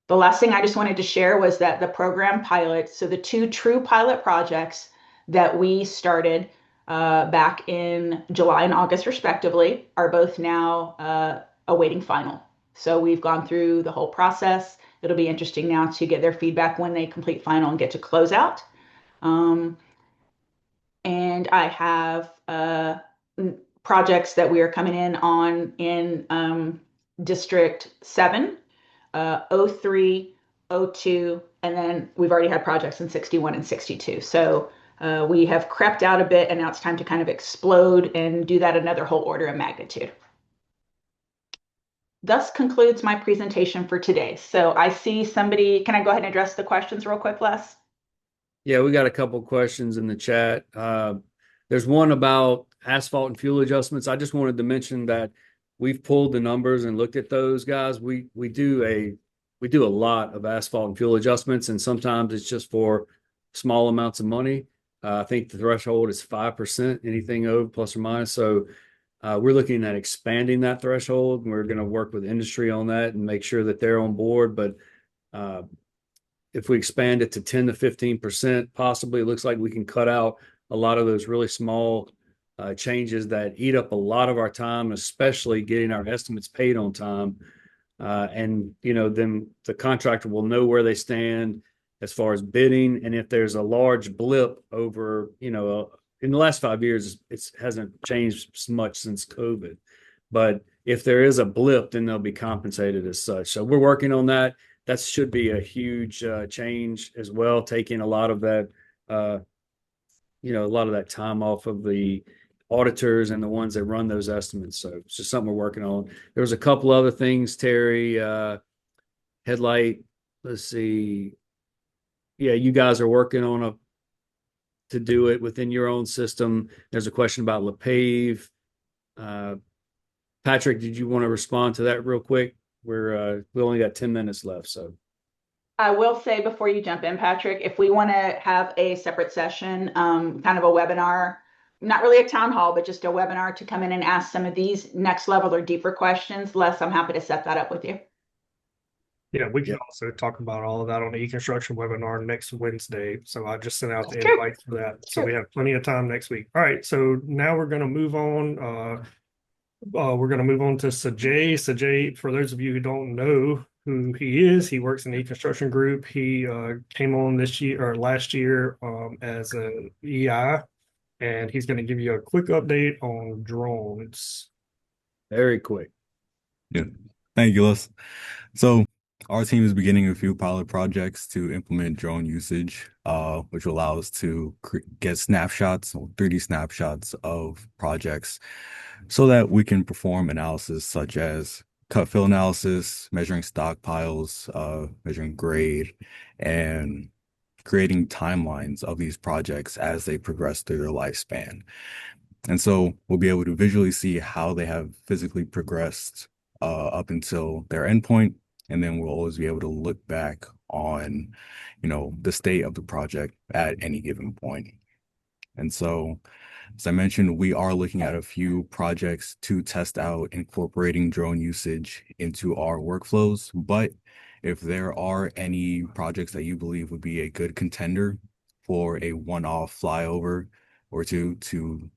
The last thing I just wanted to share was that the program pilot, so the 2 true pilot projects that we started back in July and August respectively, are both now awaiting final. So we've gone through the whole process. It'll be interesting now to get their feedback when they complete final and get to close out. And I have projects that we are coming in on in District 7, 03, 02, and then we've already had projects in 61 and 62. So we have crept out a bit, and now it's time to kind of explode and do that another whole order of magnitude. Thus concludes my presentation for today. So I see somebody, can I go ahead and address the questions real quick, Les? Yeah, we got a couple questions in the chat. There's one about asphalt and fuel adjustments. I just wanted to mention that we've pulled the numbers and looked at those, guys. We do a lot of asphalt and fuel adjustments, and sometimes it's just for small amounts of money. I think the threshold is 5%, anything over plus or minus. So we're looking at expanding that threshold, and we're going to work with industry on that and make sure that they're on board. But if we expand it to 10 to 15%, possibly, it looks like we can cut out a lot of those really small changes that eat up a lot of our time, especially getting our estimates paid on time. And, then the contractor will know where they stand as far as bidding. And if there's a large blip over, in the last 5 years, it hasn't changed much since COVID. But if there is a blip, then they'll be compensated as such. So we're working on that. That should be a huge change as well, taking a lot of that, a lot of that time off of the auditors and the ones that run those estimates. So it's just something we're working on. There was a couple other things, Terry, HeadLight. Let's see. Yeah, you guys are working on to do it within your own system. There's a question about LePave. Patrick, did you want to respond to that real quick? We only got 10 minutes left, so. I will say before you jump in, Patrick, if we want to have a separate session, kind of a webinar not really a town hall, but just a webinar to come in and ask some of these next level or deeper questions, Les, I'm happy to set that up with you. Yeah, we can also talk about all of that on the e-construction webinar next Wednesday. So I just sent out the That's true. invite for that. So we have plenty of time next week. All right, so now we're going to move on. We're going to move on to Sajay. Sajay, for those of you who don't know who he is, he works in the e-construction group. He came on this year or last year as an EI, and he's going to give you a quick update on drones. Very quick. Yeah, thank you, Les. So our team is beginning a few pilot projects to implement drone usage, which will allow us to get snapshots or 3D snapshots of projects so that we can perform analysis such as cut fill analysis, measuring stockpiles, measuring grade, and creating timelines of these projects as they progress through their lifespan. And so we'll be able to visually see how they have physically progressed up until their endpoint. And then we'll always be able to look back on, the state of the project at any given point. And so, as I mentioned, we are looking at a few projects to test out incorporating drone usage into our workflows. But if there are any projects that you believe would be a good contender for a one-off flyover or two to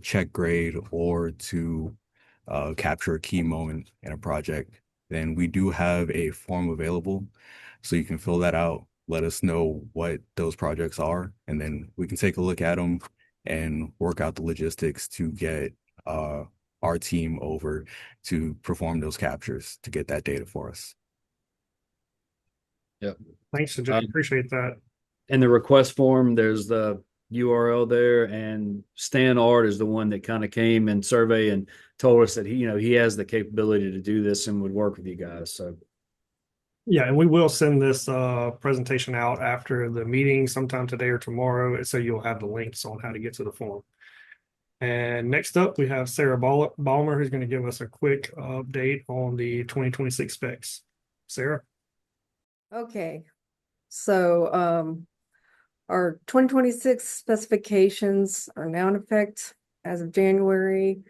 check grade or to capture a key moment in a project, then we do have a form available. So you can fill that out, let us know what those projects are, and then we can take a look at them and work out the logistics to get our team over to perform those captures to get that data for us. Yep. Thanks, Sajay. Appreciate that. In the request form, there's the URL there, and Stan Art is the one that kind of came and surveyed and told us that he has the capability to do this and would work with you guys. So yeah, and we will send this presentation out after the meeting sometime today or tomorrow, so you'll have the links on how to get to the form. And next up, we have Sarah Balmer, who's going to give us a quick update on the 2026 specs. Sarah? Okay, so our 2026 specifications are now in effect as of January.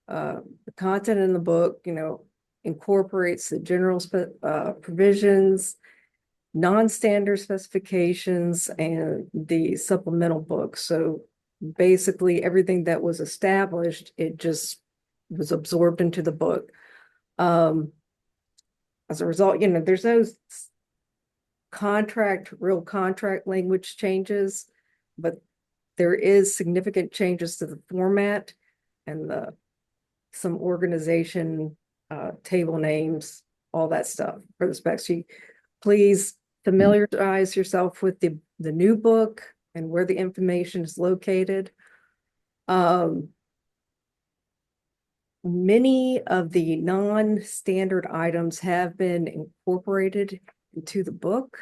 The content in the book, incorporates the general provisions, non-standard specifications, and the supplemental book. So basically everything that was established, it just was absorbed into the book. As a result, there's those real contract language changes, but there is significant changes to the format and some organization, table names, all that stuff for the spec sheet. Please familiarize yourself with the new book and where the information is located. Many of the non-standard items have been incorporated into the book,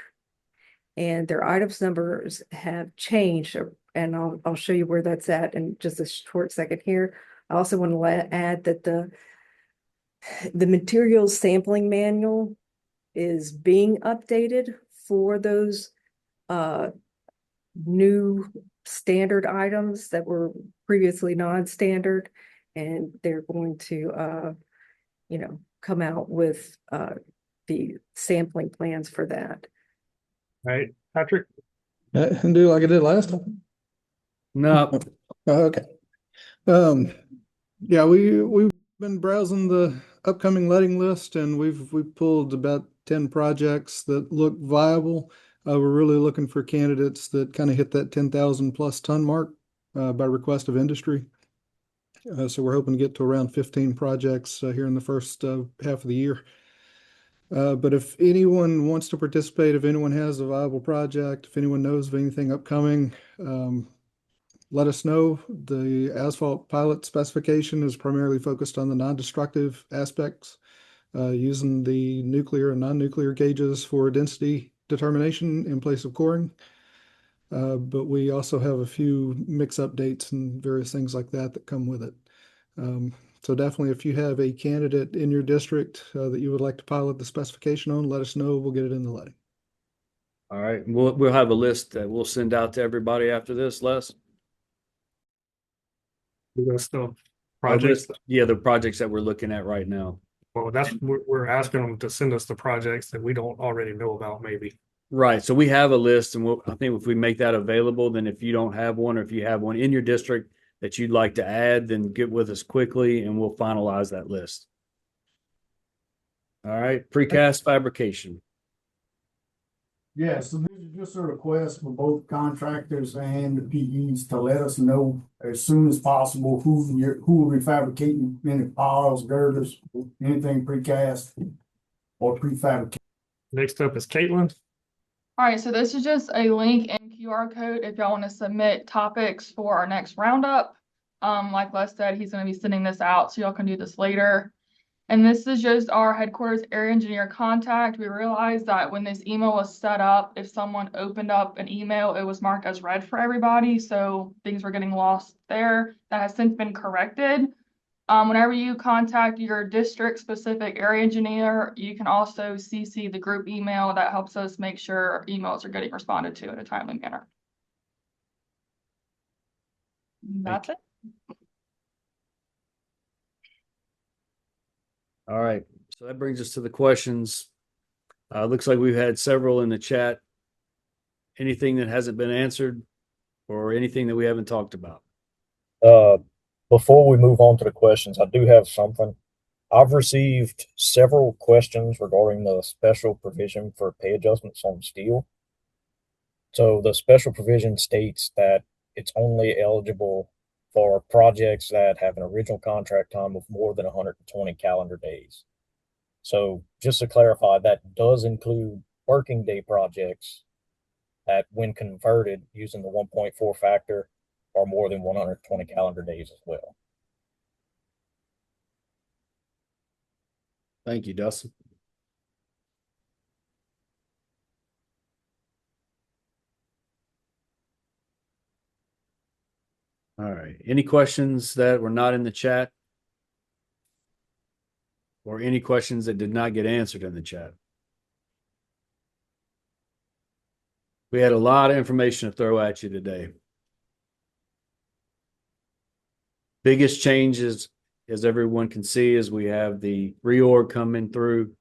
and their items numbers have changed, and I'll show you where that's at in just a short second here. I also want to add that the materials sampling manual is being updated for those new standard items that were previously non-standard, and they're going to come out with the sampling plans for that. All right, Patrick? And do like I did last time. no, Okay. Yeah, we've been browsing the upcoming letting list, and we've pulled about 10 projects that look viable. We're really looking for candidates that kind of hit that 10,000 plus ton mark by request of industry. So we're hoping to get to around 15 projects here in the first half of the year. But if anyone wants to participate, if anyone has a viable project, if anyone knows of anything upcoming, let us know. The asphalt pilot specification is primarily focused on the non-destructive aspects, using the nuclear and non-nuclear gauges for density determination in place of coring. But we also have a few mix updates and various things like that come with it. So definitely, if you have a candidate in your district that you would like to pilot the specification on, let us know. We'll get it in the letting. all right, we'll have a list that we'll send out to everybody after this, Les. List of Our projects. list, yeah, the projects that we're looking at right now. Well, we're asking them to send us the projects that we don't already know about, maybe. Right. So we have a list, and I think if we make that available, then if you don't have one, or if you have one in your district that you'd like to add, then get with us quickly and we'll finalize that list. All right. Precast fabrication. Yeah, so this is just a request for both contractors and the PEs to let us know as soon as possible who will be fabricating any piles, girders, anything precast or prefabricated. Next up is Caitlin. All right, so this is just a link and QR code if y'all want to submit topics for our next roundup. Like Les said, he's going to be sending this out, so y'all can do this later. And this is just our headquarters area engineer contact. We realized that when this email was set up, if someone opened up an email, it was marked as read for everybody. So things were getting lost there. That has since been corrected. Whenever you contact your district specific area engineer, you can also CC the group email. That helps us make sure emails are getting responded to in a timely manner. That's it. All right. So that brings us to the questions. Looks like we've had several in the chat. Anything that hasn't been answered or anything that we haven't talked about? Before we move on to the questions, I do have something. I've received several questions regarding the special provision for pay adjustments on steel. So the special provision states that it's only eligible for projects that have an original contract time of more than 120 calendar days. So just to clarify, that does include working day projects that, when converted using the 1.4 factor, are more than 120 calendar days as well. Thank you, Dustin. All right. Any questions that were not in the chat? Or any questions that did not get answered in the chat? We had a lot of information to throw at you today. Biggest changes, as everyone can see, is we have the reorg coming through.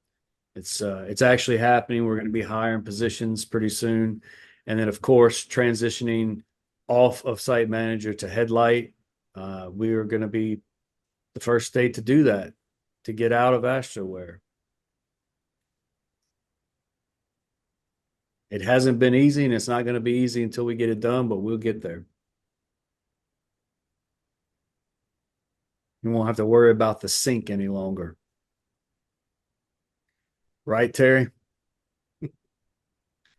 It's actually happening. We're going to be hiring positions pretty soon. And then, of course, transitioning off of site manager to HeadLight. We are going to be the first state to do that, to get out of Astroware. It hasn't been easy, and it's not going to be easy until we get it done, but we'll get there. You won't have to worry about the sink any longer. Right, Terry?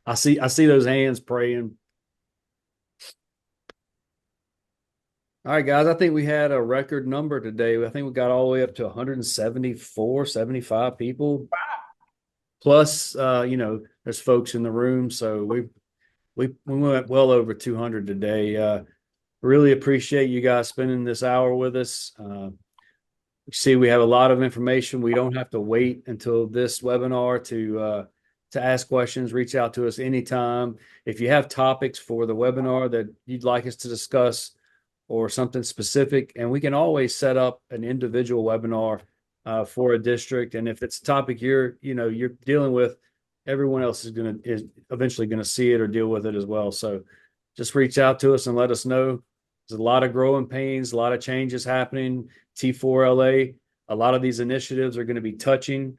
I see those hands praying. All right, guys, I think we had a record number today. I think we got all the way up to 174, 75 people. Plus, there's folks in the room. So we went well over 200 today. Really appreciate you guys spending this hour with us. You see, we have a lot of information. We don't have to wait until this webinar to ask questions. Reach out to us anytime. If you have topics for the webinar that you'd like us to discuss or something specific, and we can always set up an individual webinar for a district. And if it's a topic you're dealing with, everyone else is eventually going to see it or deal with it as well. So just reach out to us and let us know. There's a lot of growing pains, a lot of changes happening. T4LA, a lot of these initiatives are going to be touching.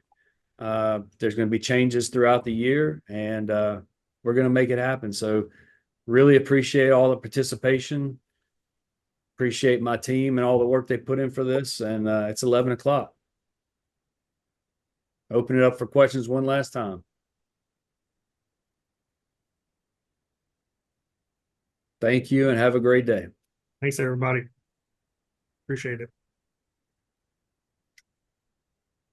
There's going to be changes throughout the year, and we're going to make it happen. So really appreciate all the participation. Appreciate my team and all the work they put in for this. And it's 11 o'clock. Open it up for questions one last time. Thank you and have a great day. Thanks, everybody. Appreciate it.